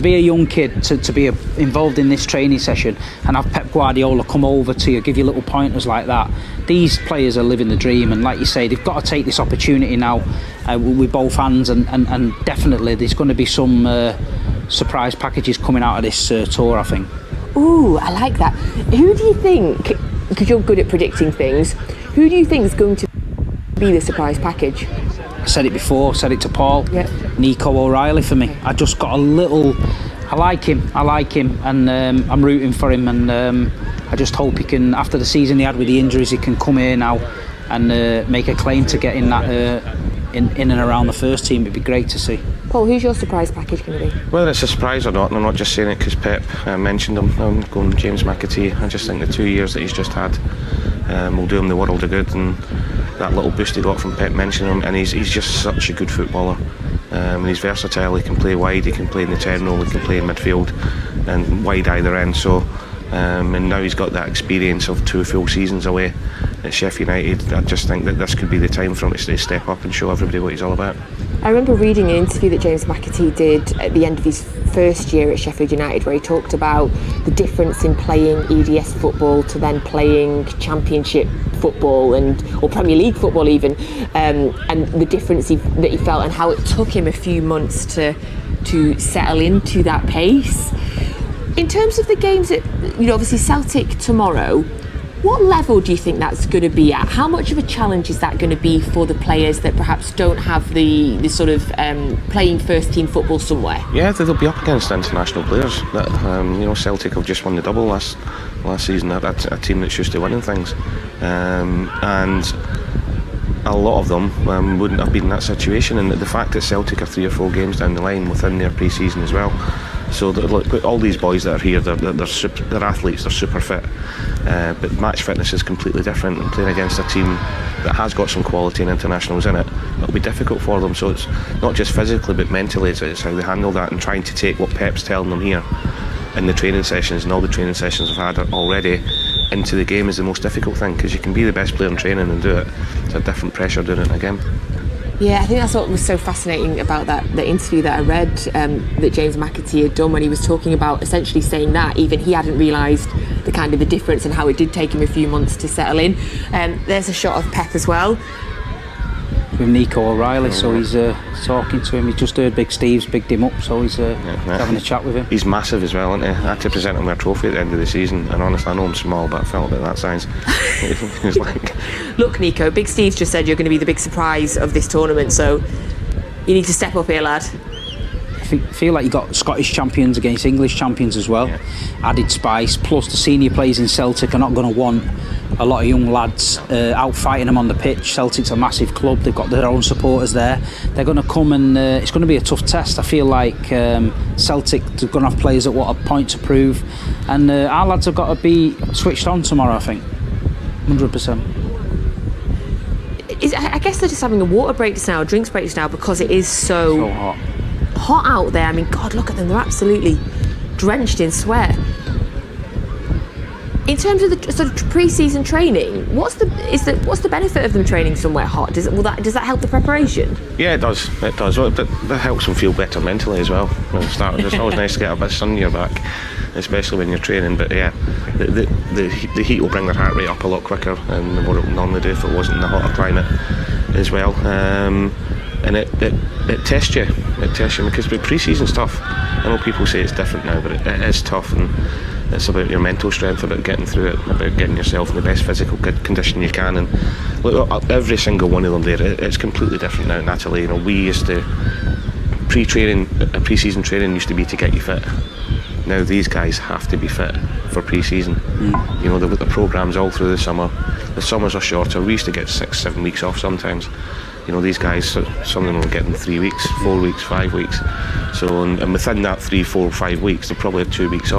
Be a young kid to be involved in this training session and have Pep Guardiola come over to you, give you little pointers like that. These players are living the dream, and like you say, they've got to take this opportunity now with both hands, and definitely there's going to be some surprise packages coming out of this tour, I think. Ooh, I like that. Who do you think, because you're good at predicting things, who do you think is going to be the surprise package? I said it before, said it to Paul. Yeah. Nico O'Reilly for me. I just got a little. I like him, and I'm rooting for him, and I just hope he can, after the season he had with the injuries, he can come here now and make a claim to get in that in and around the first team. It'd be great to see. Paul, who's your surprise package going to be? Whether it's a surprise or not, and I'm not just saying it because Pep mentioned him, I'm going James McAtee. I just think the 2 years that he's just had will do him the world of good, and that little boost he got from Pep mentioning him, and he's just such a good footballer. And he's versatile. He can play wide, he can play in the 10 role, he can play in midfield and wide either end. So and now he's got that experience of 2 full seasons away at Sheffield United. I just think that this could be the time for him to step up and show everybody what he's all about. I remember reading an interview that James McAtee did at the end of his first year at Sheffield United, where he talked about the difference in playing EDS football to then playing Championship football or Premier League football even, and the difference that he felt, and how it took him a few months to settle into that pace. In terms of the games that, obviously Celtic tomorrow, what level do you think that's going to be at? How much of a challenge is that going to be for the players that perhaps don't have the sort of playing first team football somewhere? Yeah, they'll be up against international players. That Celtic have just won the double last season. That's a team that's used to winning things, and a lot of them wouldn't have been in that situation. And the fact that Celtic are 3 or 4 games down the line within their pre-season as well. So all these boys that are here, they're athletes, they're super fit, but match fitness is completely different, and playing against a team that has got some quality and internationals in it, it'll be difficult for them. So it's not just physically but mentally, it's how they handle that, and trying to take what Pep's telling them here in the training sessions, and all the training sessions I've had already, into the game is the most difficult thing, because you can be the best player in training and do it. It's a different pressure doing it in a game. Yeah, I think that's what was so fascinating about the interview that I read that James McAtee had done, when he was talking about essentially saying that even he hadn't realised the difference, and how it did take him a few months to settle in. There's a shot of Pep as well. With Nico O'Reilly, so he's talking to him. He just heard Big Steve's bigged him up, so he's having a chat with him. He's massive as well, isn't he? I had to present him with a trophy at the end of the season, and honestly, I know I'm small, but I felt a bit that size. He was like... Look, Nico, Big Steve's just said you're going to be the big surprise of this tournament, so you need to step up here, lad. I feel like you got Scottish champions against English champions as well. Yeah. Added spice, plus the senior players in Celtic are not going to want a lot of young lads out fighting them on the pitch. Celtic's a massive club, they've got their own supporters there. They're going to come, and it's going to be a tough test. I feel like Celtic are going to have players that want a point to prove, and our lads have got to be switched on tomorrow, I think, 100%. I guess they're just having a water break just now, a drinks break just now, because it is so hot out there. I mean, God, look at them, they're absolutely drenched in sweat. In terms of the sort of pre-season training, what's the benefit of them training somewhere hot? Does that help the preparation? Yeah, it does. It does. Well, that helps them feel better mentally as well. It's always nice to get a bit of sun in your back, especially when you're training. But yeah, the heat will bring their heart rate up a lot quicker than what it would normally do if it wasn't in the hotter climate as well. And it tests you. It tests you, because with pre-season stuff, I know people say it's different now, but it is tough, and it's about your mental strength, about getting through it, about getting yourself in the best physical condition you can. And look, every single one of them there, it's completely different now, Natalie. We used to, pre-season training used to be to get you fit. Now these guys have to be fit for pre-season. They've got the programmes all through the summer. The summers are shorter. We used to get 6-7 weeks off sometimes. These guys, some of them were getting 3 weeks, 4 weeks, 5 weeks. So, and within that 3, 4, 5 weeks, they probably had 2 weeks off.